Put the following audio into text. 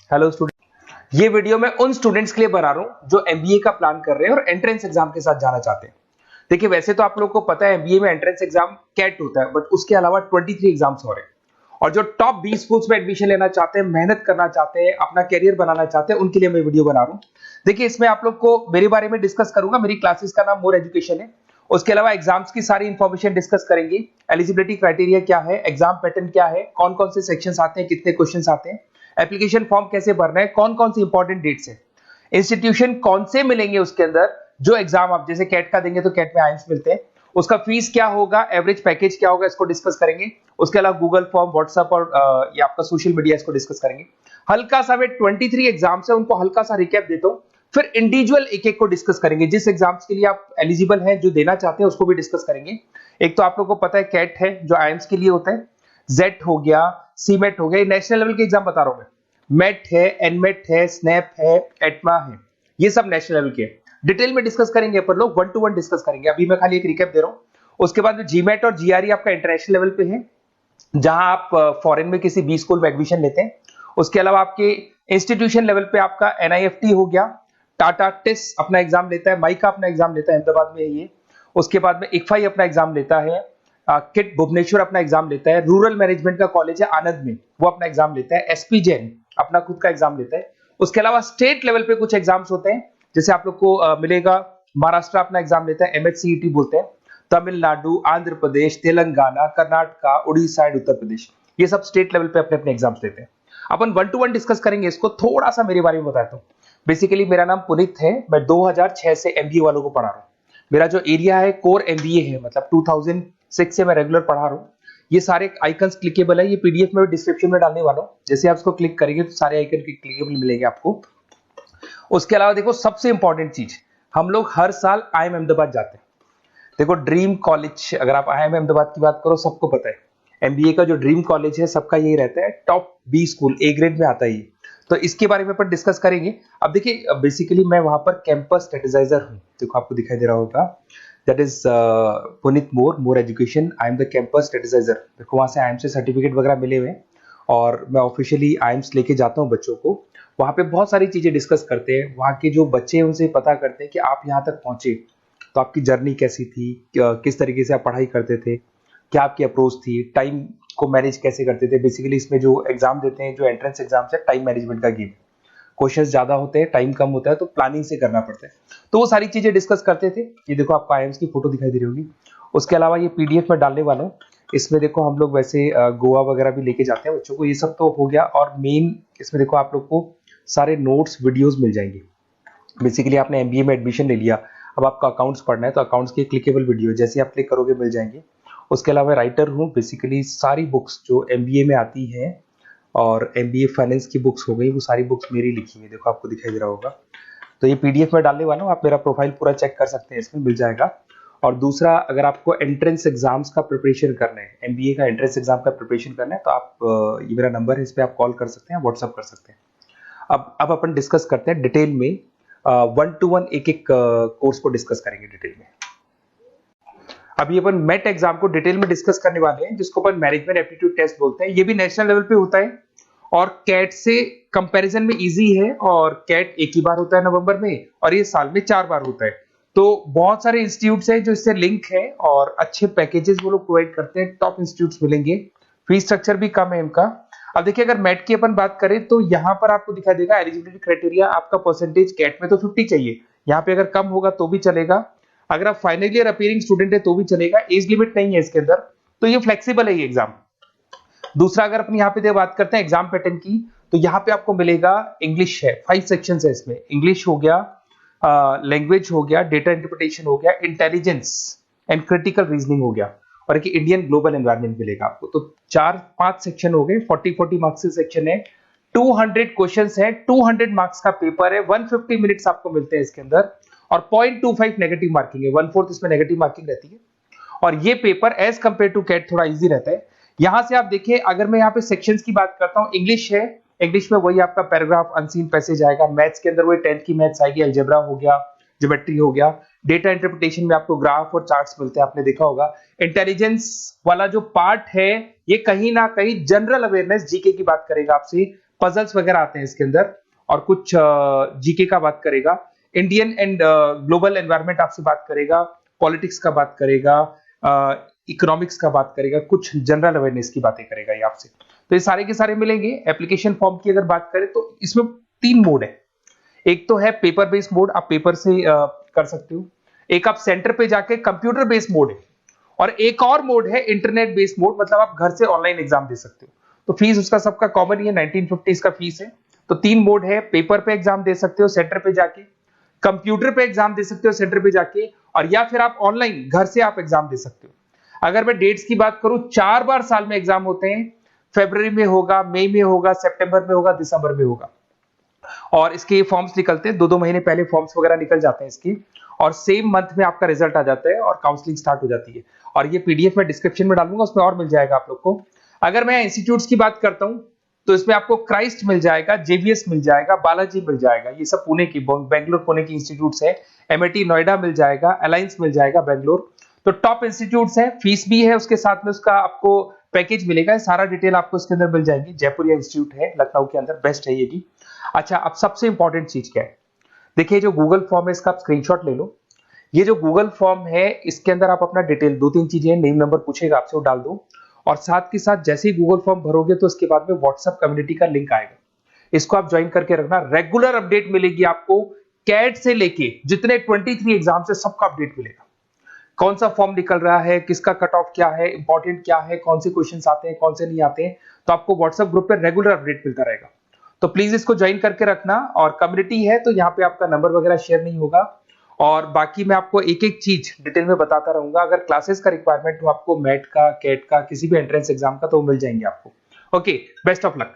Hello student, ये video मैं उन स्टूडेंट्स के लिए बना रहा हूं जो एमबीए का प्लान कर रहे हैं और एंट्रेंस एग्जाम के साथ जाना चाहते हैं। देखिए, वैसे तो आप लोगों को पता है एमबीए में एंट्रेंस एग्जाम कैट होता है, बट उसके अलावा 23 एग्जाम्स हो रहे हैं। और जो टॉप 20 स्कूल्स में एडमिशन लेना चाहते हैं, मेहनत करना चाहते हैं, अपना कैरियर बनाना चाहते हैं, उनके लिए मैं वीडियो बना रहा हूँ। देखिए, इसमें आप लोग को मेरे बारे में डिस्कस करूंगा। मेरी क्लासेस का नाम मोर एजुकेशन है। उसके अलावा एग्जाम्स की सारी इंफॉर्मेशन डिस्कस करेंगे। एलिजिबिलिटी क्राइटेरिया क्या है, एग्जाम पैटर्न क्या है, कौन कौन से सेक्शंस आते हैं, कितने क्वेश्चंस आते हैं, एप्लीकेशन फॉर्म कैसे भरना है, कौन कौन सी इंपॉर्टेंट डेट्स है, इंस्टीट्यूशन कौन से मिलेंगे उसके अंदर, जो एग्जाम आप जैसे कैट का देंगे तो कैट में आइम्स मिलते हैं, उसका फीस क्या होगा, एवरेज पैकेज क्या होगा, इसको डिस्कस करेंगे। उसके अलावा गूगल फॉर्म, व्हाट्सएप और ये आपका सोशल मीडिया, इसको डिस्कस करेंगे। हल्का सा वे 23 एग्जाम्स है, उनको हल्का सा रिकैप देता हूं, फिर इंडिविजुअल एक एक को डिस्कस करेंगे। जिस एग्जाम्स के लिए आप एलिजिबल हैं, जो देना चाहते हैं, उसको भी डिस्कस करेंगे। एक तो आप लोगों को पता है कैट है जो आइम्स के लिए होता है, जेट हो गया, सीमेट हो गया, नेशनल लेवल के एग्जाम बता रहा हूं मैं। मेट है, एनमेट है, स्नैप है, एटमा है, ये सब नेशनल लेवल के। डिटेल में डिस्कस करेंगे अपन लोग, 1 to 1 डिस्कस करेंगे। अभी मैं खाली एक रिकैप दे रहा हूं। उसके बाद जीमेट और जीआरई आपका इंटरनेशनल लेवल पे है, जहां आप फॉरेन में किसी बी स्कूल में एडमिशन लेते हैं। उसके अलावा आपके इंस्टीट्यूशन लेवल पे आपका एनआईएफटी हो गया, टाटा टिस अपना एग्जाम लेता है, माइका अपना एग्जाम लेता है, अहमदाबाद में है ये। उसके बाद में इक्फाई अपना एग्जाम लेता है, किट भुवनेश्वर अपना एग्जाम लेता है, रूरल मैनेजमेंट का कॉलेज है आनंद में, वो अपना एग्जाम लेता है, एसपी जैन अपना खुद का एग्जाम लेता है। उसके अलावा स्टेट लेवल पे कुछ एग्जाम्स होते हैं, जैसे आप लोग को मिलेगा महाराष्ट्र अपना एग्जाम लेता है, एमएचसीईटी बोलते हैं, तमिलनाडु, आंध्र प्रदेश, तेलंगाना, कर्नाटका, उड़ीसा एंड उत्तर प्रदेश, ये सब स्टेट लेवल पे अपने अपने एग्जाम्स लेते हैं। अपन 1 to 1 डिस्कस करेंगे इसको। थोड़ा सा मेरे बारे में बताता हूँ। बेसिकली मेरा नाम पुनीत है, मैं 2006 से एमबीए वालों को पढ़ा रहा हूँ। मेरा जो एरिया है कोर एमबीए है, मतलब 2006 से मैं रेगुलर पढ़ा रहा हूँ। ये सारे आइकन्स क्लिकेबल है, ये पीडीएफ में डिस्क्रिप्शन में डालने वाला हूँ। जैसे आप इसको क्लिक करेंगे तो सारे आइकन क्लिकेबल मिलेंगे आपको। उसके अलावा देखो, सबसे इंपॉर्टेंट चीज, हम लोग हर साल आईएम अहमदाबाद जाते हैं। देखो, ड्रीम कॉलेज, अगर आप आईएम अहमदाबाद की बात करो, सबको पता है एमबीए का जो ड्रीम कॉलेज है सबका यही रहता है, top B school, A grade में आता है ये। तो इसके बारे में अपन डिस्कस करेंगे। अब देखिए, बेसिकली मैं वहां पर कैंपस स्ट्रेटेजाइजर हूँ। देखो, आपको दिखाई दे रहा होगा, that is Puneet more education, I am the campus strategizer. देखो, वहां से आईएम से सर्टिफिकेट वगैरह मिले हुए हैं और मैं ऑफिशियली आईएम्स लेके जाता हूँ बच्चों को। वहां पे बहुत सारी चीजें डिस्कस करते हैं, वहां के जो बच्चे हैं उनसे पता करते हैं कि आप यहाँ तक पहुंचे तो आपकी जर्नी कैसी थी, किस तरीके से आप पढ़ाई करते थे, क्या आपकी अप्रोच थी, टाइम को मैनेज कैसे करते थे। बेसिकली इसमें जो एग्जाम देते हैं, जो एंट्रेंस एग्जाम्स है, टाइम मैनेजमेंट का गेम। क्वेश्चंस ज्यादा होते हैं, टाइम कम होता है, तो प्लानिंग से करना पड़ता है। तो वो सारी चीजें डिस्कस करते थे। ये देखो, आपको आईएम्स की फोटो दिखाई दे रही होगी। उसके अलावा ये पीडीएफ में डालने वाला हूँ। इसमें देखो, हम लोग वैसे गोवा वगैरह भी लेके जाते हैं बच्चों को। ये सब तो हो गया। और मेन इसमें देखो, आप लोग को सारे नोट्स, वीडियोस मिल जाएंगे। बेसिकली आपने एमबीए में एडमिशन ले लिया, अब आपका अकाउंट्स पढ़ना है, तो अकाउंट्स की क्लिकेबल वीडियो जैसे आप क्लिक करोगे मिल जाएंगे। उसके अलावा राइटर हूँ, बेसिकली सारी बुक्स जो एमबीए में आती हैं और एमबीए फाइनेंस की बुक्स हो गई, वो सारी बुक्स मेरी लिखी है। देखो, आपको दिखाई दे रहा होगा। तो ये पीडीएफ में डालने वाला हूँ, आप मेरा प्रोफाइल पूरा चेक कर सकते हैं, इसमें मिल जाएगा। और दूसरा, अगर आपको एंट्रेंस एग्जाम्स का प्रिपरेशन करना है, एमबीए का एंट्रेंस एग्जाम का प्रिपरेशन करना है, तो आप ये मेरा नंबर है, इस पर आप कॉल कर सकते हैं, व्हाट्सअप कर सकते हैं। अब अपन डिस्कस करते हैं डिटेल में, 1 to 1 एक एक कोर्स को डिस्कस करेंगे डिटेल में। अभी अपन मेट एग्जाम को डिटेल में डिस्कस करने वाले हैं, जिसको अपन मैनेजमेंट एप्टीट्यूड टेस्ट बोलते हैं। ये भी नेशनल लेवल पे होता है और कैट से कंपैरिजन में इजी है। और कैट एक ही बार होता है नवंबर में, और ये साल में 4 बार होता है। तो बहुत सारे इंस्टीट्यूट्स हैं जो इससे लिंक है और अच्छे पैकेजेस वो लोग प्रोवाइड करते हैं, टॉप इंस्टीट्यूट्स मिलेंगे। फीस स्ट्रक्चर भी कम है इनका। अब देखिए, अगर मैट की अपन बात करें तो यहाँ पर आपको दिखाई देगा एलिजिबिलिटी क्राइटेरिया, आपका परसेंटेज कैट में तो 50 चाहिए, यहाँ पे अगर कम होगा तो भी चलेगा। अगर आप फाइनल ईयर अपीयरिंग स्टूडेंट है तो भी चलेगा, एज लिमिट नहीं है इसके अंदर, तो ये फ्लेक्सिबल है ये एग्जाम। दूसरा, अगर अपन यहाँ पे बात करते हैं एग्जाम पैटर्न की, तो यहाँ पे आपको मिलेगा इंग्लिश है, 5 सेक्शंस है इसमें। इंग्लिश हो गया, लैंग्वेज हो गया, डेटा इंटरप्रिटेशन हो गया, इंटेलिजेंस एंड क्रिटिकल रीजनिंग हो गया, और एक इंडियन ग्लोबल एनवायरनमेंट मिलेगा आपको। तो 4-5 सेक्शन हो गए, 40 मार्क्स के सेक्शन है, 200 क्वेश्चंस है, 200 मार्क्स का पेपर है, 150 मिनट्स आपको मिलते हैं इसके अंदर, और 0.25 नेगेटिव मार्किंग है, 1/4 इसमें नेगेटिव मार्किंग रहती है। और ये paper as compare to CAT थोड़ा इजी रहता है। यहां से आप देखिए, अगर मैं यहाँ पे सेक्शंस की बात करता हूँ, इंग्लिश है, इंग्लिश में वही आपका पैराग्राफ, अनसीन पैसेज आएगा। मैथ्स के अंदर वही 10th की मैथ्स आएगी, अलजेब्रा हो गया, ज्योमेट्री हो गया। डेटा इंटरप्रिटेशन में आपको ग्राफ और चार्ट्स मिलते हैं, आपने देखा होगा। इंटेलिजेंस वाला जो पार्ट है, ये कहीं ना कहीं जनरल अवेयरनेस, जीके की बात करेगा आपसे, पजल्स वगैरह आते हैं इसके अंदर, और कुछ जीके का बात करेगा, इंडियन एंड ग्लोबल एनवायरनमेंट आपसे बात करेगा, पॉलिटिक्स का बात करेगा, इकोनॉमिक्स का बात करेगा, कुछ जनरल अवेयरनेस की बातें करेगा ये आपसे। तो ये सारे के सारे मिलेंगे। एप्लीकेशन फॉर्म की अगर बात करें तो इसमें 3 मोड है। एक तो है पेपर बेस्ड मोड, आप पेपर से कर सकते हो। एक आप सेंटर पे जाके कंप्यूटर बेस्ड मोड है, और एक और मोड है इंटरनेट बेस्ड मोड, मतलब आप घर से ऑनलाइन एग्जाम दे सकते हो। तो फीस उसका सबका कॉमन ही है, 1950 का फीस है। तो 3 मोड है, पेपर पे एग्जाम दे सकते हो सेंटर पे जाके, कंप्यूटर पे एग्जाम दे सकते हो सेंटर पे जाके, और या फिर आप ऑनलाइन घर से आप एग्जाम दे सकते हो। अगर मैं डेट्स की बात करूं, 4 बार साल में एग्जाम होते हैं। फरवरी में होगा, मई में होगा, सितंबर में होगा, दिसंबर में होगा। और इसके फॉर्म्स निकलते हैं 2-2 महीने पहले, फॉर्म्स वगैरह निकल जाते हैं इसकी, और सेम मंथ में आपका रिजल्ट आ जाता है और काउंसलिंग स्टार्ट हो जाती है। और ये पीडीएफ मैं डिस्क्रिप्शन में डालूंगा, उसमें और मिल जाएगा आप लोग को। अगर मैं इंस्टीट्यूट्स की बात करता हूं तो इसमें आपको क्राइस्ट मिल जाएगा, जेवीएस मिल जाएगा, बालाजी मिल जाएगा, ये सब पुणे की, बेंगलोर पुणे की इंस्टीट्यूट्स है। एमआईटी नोएडा मिल जाएगा, अलायंस मिल जाएगा बेंगलोर। तो टॉप इंस्टीट्यूट्स है, फीस भी है उसके साथ में, उसका आपको पैकेज मिलेगा, सारा डिटेल आपको इसके अंदर मिल जाएगी। जयपुरिया इंस्टीट्यूट है लखनऊ के अंदर, बेस्ट है ये भी। अच्छा, अब सबसे इंपॉर्टेंट चीज क्या है, देखिए जो गूगल फॉर्म है इसका आप स्क्रीनशॉट ले लो। ये जो गूगल फॉर्म है इसके अंदर आप अपना डिटेल, 2-3 चीजें, नेम नंबर पूछेगा आपसे, वो डाल दो। और साथ के साथ जैसे ही गूगल फॉर्म भरोगे तो उसके बाद में व्हाट्सएप कम्युनिटी का लिंक आएगा, इसको आप ज्वाइन करके रखना। रेगुलर अपडेट मिलेगी आपको, कैट से लेके जितने 23 एग्जाम से सबका अपडेट मिलेगा। कौन सा फॉर्म निकल रहा है, किसका कट ऑफ क्या है, इंपॉर्टेंट क्या है, कौन से क्वेश्चंस आते हैं, कौन से नहीं आते हैं, तो आपको व्हाट्सएप ग्रुप पे रेगुलर अपडेट मिलता रहेगा। तो प्लीज इसको ज्वाइन करके रखना। और कम्युनिटी है तो यहाँ पे आपका नंबर वगैरह शेयर नहीं होगा, और बाकी मैं आपको एक एक चीज डिटेल में बताता रहूंगा। अगर क्लासेस का रिक्वायरमेंट हो आपको, मैट का, कैट का, किसी भी एंट्रेंस एग्जाम का, तो मिल जाएंगे आपको। Okay, best of luck.